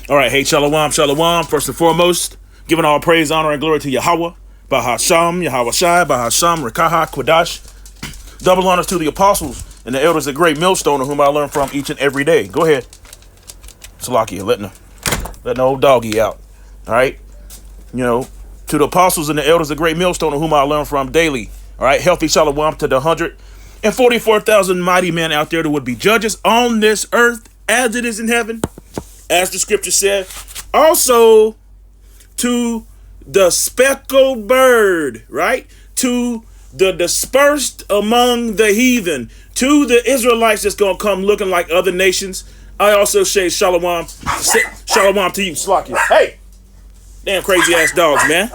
All right, hey, shalom, shalom. First and foremost, giving all praise, honor, and glory to Yahweh, Bahasham, Yahweh Shai, Bahasham, Rekaha, Kwadash. Double honors to the apostles and the elders of great millstone, of whom I learn from each and every day. Go ahead. Salakia, letting the old doggy out. All right. You know, to the apostles and the elders of great millstone, of whom I learn from daily. All right. Healthy shalom to the 144,000 mighty men out there that would be judges on this earth as it is in heaven, as the scripture said. Also to the speckled bird, right? To the dispersed among the heathen, to the Israelites that's gonna come looking like other nations. I also say shalom, shalom to you, Slakia. Hey, damn crazy ass dogs, man.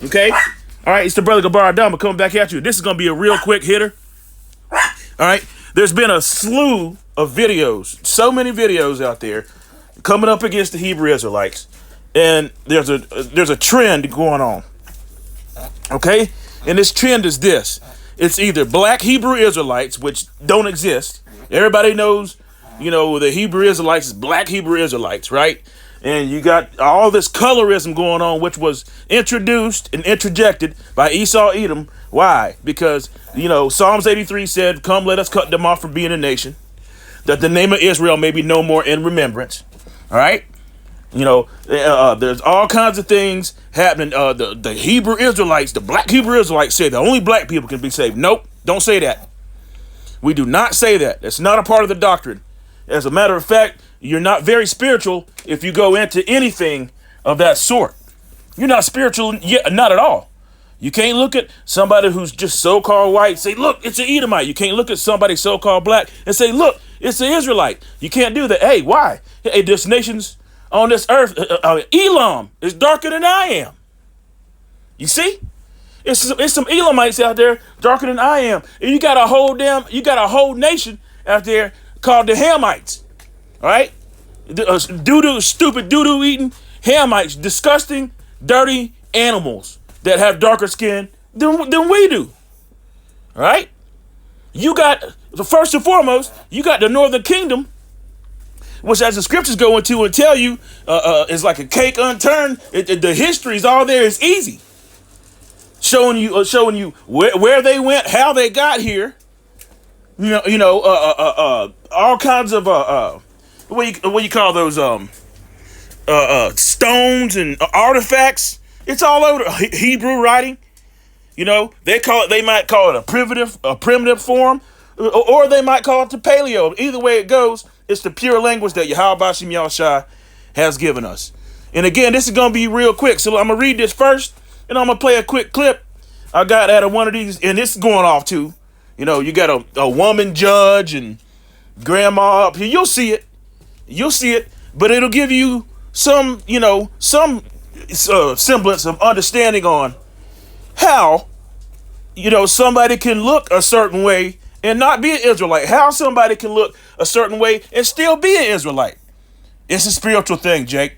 Okay, all right, it's the brother Gabar Adama coming back at you. This is gonna be a real quick hitter. All right, there's been a slew of videos, so many videos out there coming up against the Hebrew Israelites, and there's a trend going on. Okay, and this trend is this: it's either black Hebrew Israelites, which don't exist. Everybody knows, you know, the Hebrew Israelites is black Hebrew Israelites, right? And you got all this colorism going on, which was introduced and interjected by Esau Edom. Why? Because, you know, Psalms 83 said, "Come, let us cut them off from being a nation, that the name of Israel may be no more in remembrance." All right? You know, there's all kinds of things happening. The Hebrew Israelites, the black Hebrew Israelites say that only black people can be saved. Nope, don't say that. We do not say that. That's not a part of the doctrine. As a matter of fact, you're not very spiritual if you go into anything of that sort. You're not spiritual yet, not at all. You can't look at somebody who's just so-called white, say, look, it's an Edomite. You can't look at somebody so-called black and say, look, it's an Israelite. You can't do that. Hey, why? Hey, there's nations on this earth. Elam is darker than I am. You see? It's some Elamites out there darker than I am. And you got a whole nation out there called the Hamites. All right? Stupid doo-doo eating Hamites, disgusting, dirty animals that have darker skin than we do. All right? You got, first and foremost, you got the Northern Kingdom, which, as the scriptures go into and tell you, is like a cake unturned. The history is all there. It's easy. Showing you where they went, how they got here. All kinds of what you call those stones and artifacts. It's all over Hebrew writing. You know, they might call it a primitive form, or they might call it the Paleo. Either way it goes, it's the pure language that Yahweh Bashim Yahushua has given us. And again, this is gonna be real quick. So I'm gonna read this first, and I'm gonna play a quick clip I got out of one of these, and this is going off too. You know, you got a woman judge and grandma up here. You'll see it, but it'll give you some semblance of understanding on how, somebody can look a certain way and not be an Israelite. How somebody can look a certain way and still be an Israelite. It's a spiritual thing, Jake.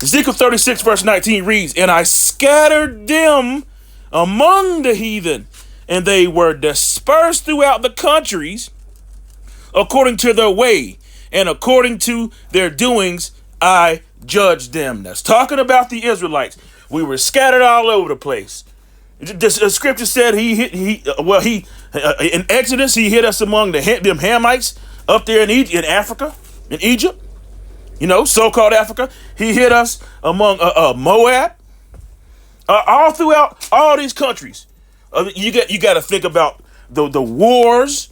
Ezekiel 36 verse 19 reads, "And I scattered them among the heathen, and they were dispersed throughout the countries according to their way, and according to their doings I judged them." That's talking about the Israelites. We were scattered all over the place. The scripture said in Exodus he hid us among them Hamites up there in Africa, in Egypt, so-called Africa. He hid us among Moab, all throughout all these countries. You got to think about the wars,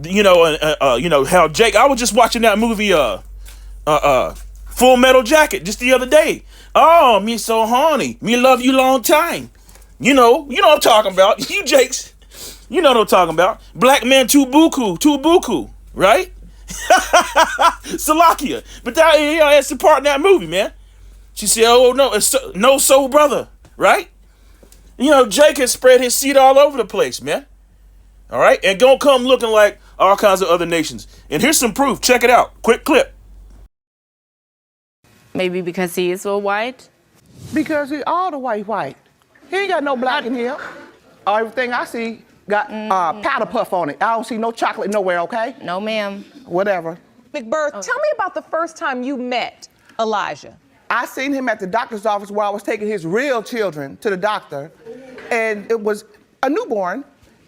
how Jake. I was just watching that movie, Full Metal Jacket, just the other day. Oh, me so horny, me love you long time. You know what I'm talking about. You Jakes, you know what I'm talking about. Black men too buku, right? Salakia. But that's the part in that movie, man. She said, "Oh no, it's no soul brother," right? Jake has spread his seed all over the place, man. All right, and don't come looking like all kinds of other nations. And here's some proof. Check it out. Quick clip. Maybe because he is so white? Because he all the white. He ain't got no black in here. Everything I see got powder puff on it. I don't see no chocolate nowhere, okay? No, ma'am. Whatever. McBirth, tell me about the first time you met Elijah? I seen him at the doctor's office where I was taking his real children to the doctor, and it was a newborn,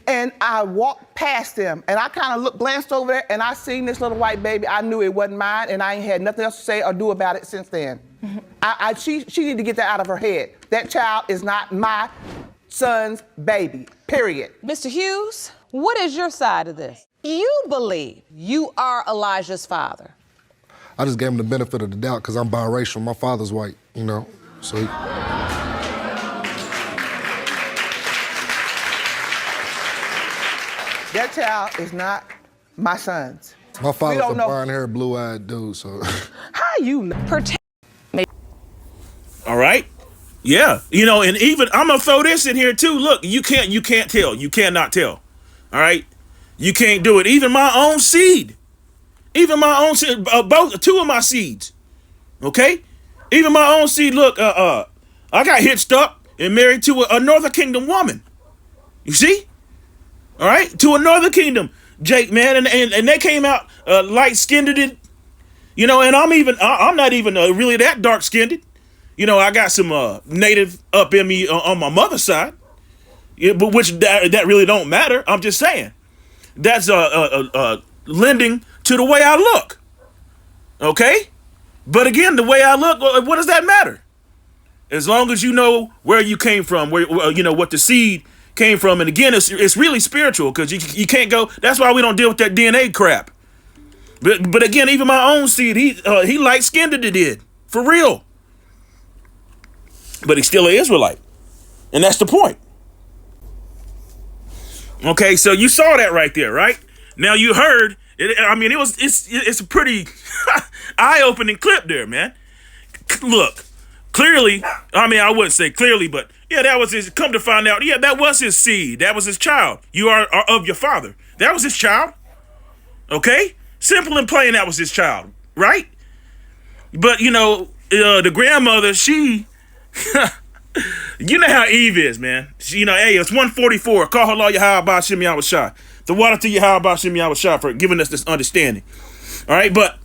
and I walked past them, and I kind of glanced over there, and I seen this little white baby. I knew it wasn't mine, and I ain't had nothing else to say or do about it since then. She need to get that out of her head. That child is not my son's baby, period. Mr. Hughes, what is your side of this? You believe you are Elijah's father. I just gave him the benefit of the doubt because I'm biracial. My father's white, you know, so That child is not my son's. My father's a brown-haired, blue-eyed dude, so. How you Protect. All right. Yeah. You know, and even I'm gonna throw this in here too. Look, you can't tell. You cannot tell. All right. You can't do it. Even my own seed. Even my own seed, two of my seeds. Okay? Even my own seed, look, I got hitched up and married to a Northern Kingdom woman. You see? All right? To a Northern Kingdom, Jake, man, and they came out light-skinned, you know, and I'm not even really that dark-skinned. You know, I got some native up in me on my mother's side, yeah, but which that really don't matter. I'm just saying. That's lending to the way I look. Okay? But again, the way I look, what does that matter? As long as you know where you came from, where you know what the seed came from. And again, it's really spiritual because you can't go. That's why we don't deal with that DNA crap. But again, even my own seed, he light-skinned it did. For real. But he's still an Israelite. And that's the point. Okay, so you saw that right there, right? Now you heard, it's a pretty eye-opening clip there, man. Look, clearly, I wouldn't say clearly, but yeah, that was his, come to find out, yeah, that was his seed. That was his child. You are of your father. That was his child. Okay? Simple and plain, that was his child, right? But, you know, the grandmother, she, you know how Eve is, man. She, you know, hey, it's 144. Call her Lord Yahweh Ba'Shem Yahweh Shai. The water to Yahweh Ba'Shem Yahweh Shai for giving us this understanding. All right, but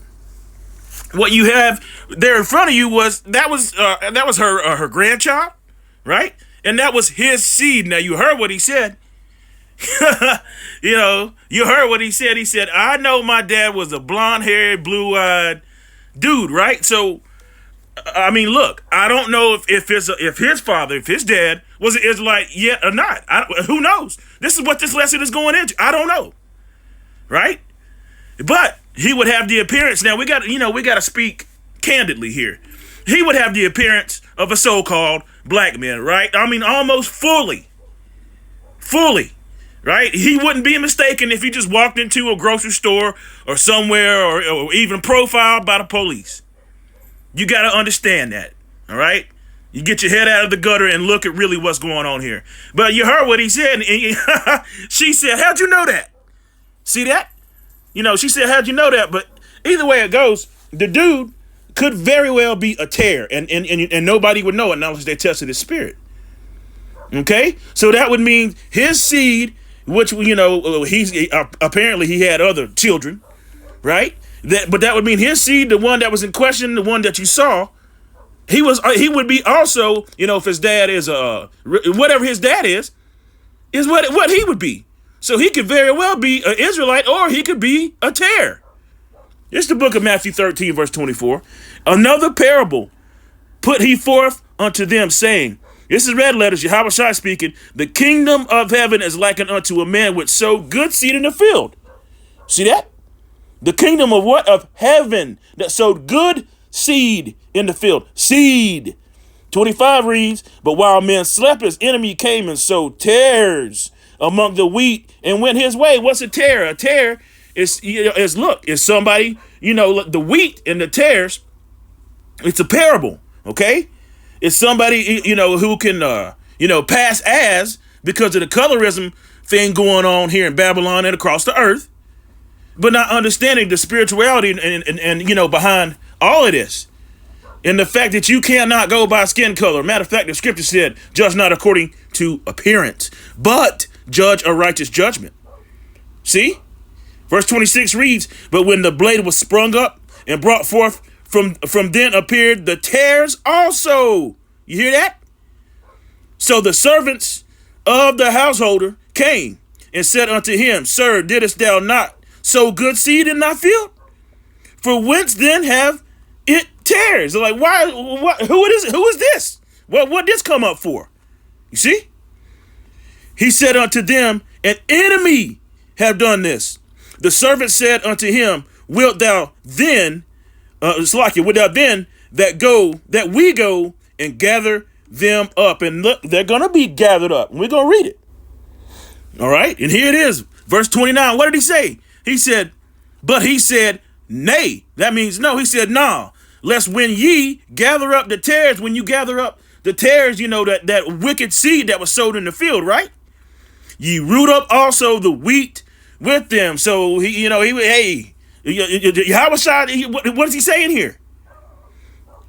what you have there in front of you was her grandchild, right? And that was his seed. Now you heard what he said. You know, you heard what he said. He said, I know my dad was a blonde-haired, blue-eyed dude, right? So, I mean, look, I don't know if his father, if his dad was an Israelite yet or not. Who knows? This is what this lesson is going into. I don't know, right? But he would have the appearance. Now we got to speak candidly here. He would have the appearance of a so-called black man, right? I mean, almost fully, right? He wouldn't be mistaken if he just walked into a grocery store or somewhere or even profiled by the police. You got to understand that, all right? You get your head out of the gutter and look at really what's going on here. But you heard what he said. And she said, how'd you know that? See that? You know, she said, how'd you know that? But either way it goes, the dude could very well be a tear, and nobody would know it unless they tested his spirit. Okay? So that would mean his seed, which, you know, apparently he had other children, right? But that would mean his seed, the one that was in question, the one that you saw, he would be also, you know, if his dad is whatever his dad is what he would be. So he could very well be an Israelite, or he could be a tear. It's the book of Matthew 13, verse 24. Another parable put he forth unto them, saying, this is red letters, Yahweh Shai speaking, the kingdom of heaven is likened unto a man which sowed good seed in the field. See that? The kingdom of what? Of heaven, that sowed good seed in the field. Seed. 25 reads, but while men slept, his enemy came and sowed tares among the wheat and went his way. What's a tare? A tare is somebody, you know, the wheat and the tares, it's a parable, okay? It's somebody, you know, who can, pass as because of the colorism thing going on here in Babylon and across the earth, but not understanding the spirituality and you know, behind all of this. And the fact that you cannot go by skin color. Matter of fact, the scripture said, judge not according to appearance, but judge a righteous judgment. See? Verse 26 reads, but when the blade was sprung up and brought forth From then appeared the tares also. You hear that? So the servants of the householder came and said unto him, Sir, didst thou not sow good seed in thy field? For whence then have it tares? They're like, why? What? Who is it? Who is this? What this come up for? You see? He said unto them, an enemy have done this. The servant said unto him, wilt thou then, that we go and gather them up? And look, they're going to be gathered up. We're going to read it. All right. And here it is. Verse 29. What did he say? He said, but he said, nay. That means no. He said, nah, lest when ye gather up the tares, when you gather up the tares, you know, that wicked seed that was sowed in the field, right? Ye root up also the wheat with them. So what is he saying here?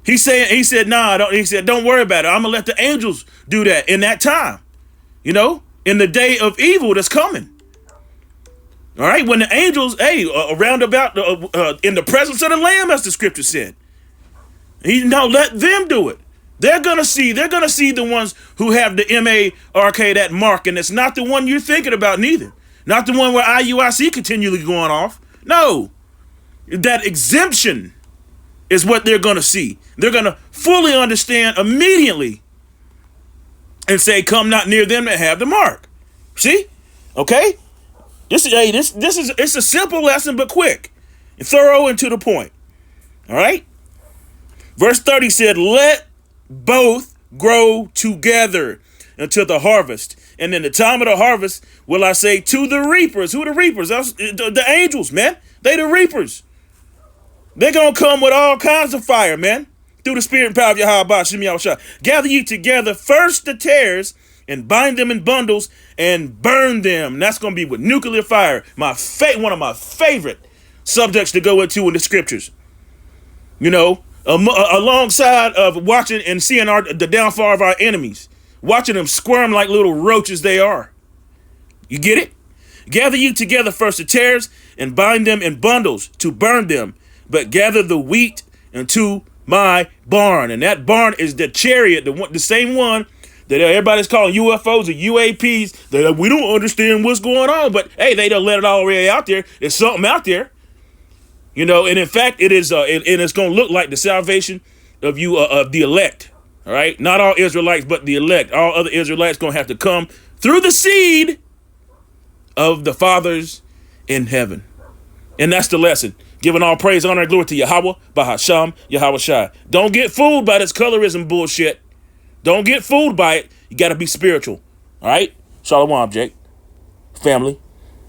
He said, nah, don't worry about it. I'm gonna let the angels do that in that time, in the day of evil that's coming. All right, when the angels, around about in the presence of the Lamb, as the scripture said, let them do it. They're gonna see the ones who have the M-A-R-K, that mark, and it's not the one you're thinking about, neither. Not the one where IUIC continually going off. No, that exemption is what they're gonna see. They're gonna fully understand immediately and say, "Come not near them that have the mark." See, okay? It's a simple lesson, but quick, and thorough, and to the point. All right. Verse 30 said, "Let both grow together until the harvest. And in the time of the harvest will I say to the reapers," who are the reapers? The angels, man. They the reapers. They're going to come with all kinds of fire, man. Through the spirit and power of Yahweh, Shem Yahushua. "Gather ye together first the tares and bind them in bundles and burn them." And that's going to be with nuclear fire. One of my favorite subjects to go into in the scriptures. Alongside of watching and seeing the downfall of our enemies, watching them squirm like little roaches they are. You get it? "Gather you together first the tares and bind them in bundles to burn them, but gather the wheat into my barn." And that barn is the chariot, the same one that everybody's calling UFOs or UAPs. We don't understand what's going on, but hey, they don't let it all the way out there. There's something out there. And in fact, it is, and it's going to look like the salvation of the elect. All right, not all Israelites, but the elect. All other Israelites going to have to come through the seed of the fathers in heaven, and that's the lesson. Giving all praise, honor, and glory to Yahweh, Bahasham, Yahweh Shai. Don't get fooled by this colorism bullshit. Don't get fooled by it. You got to be spiritual. All right, Shalom, Jake, family.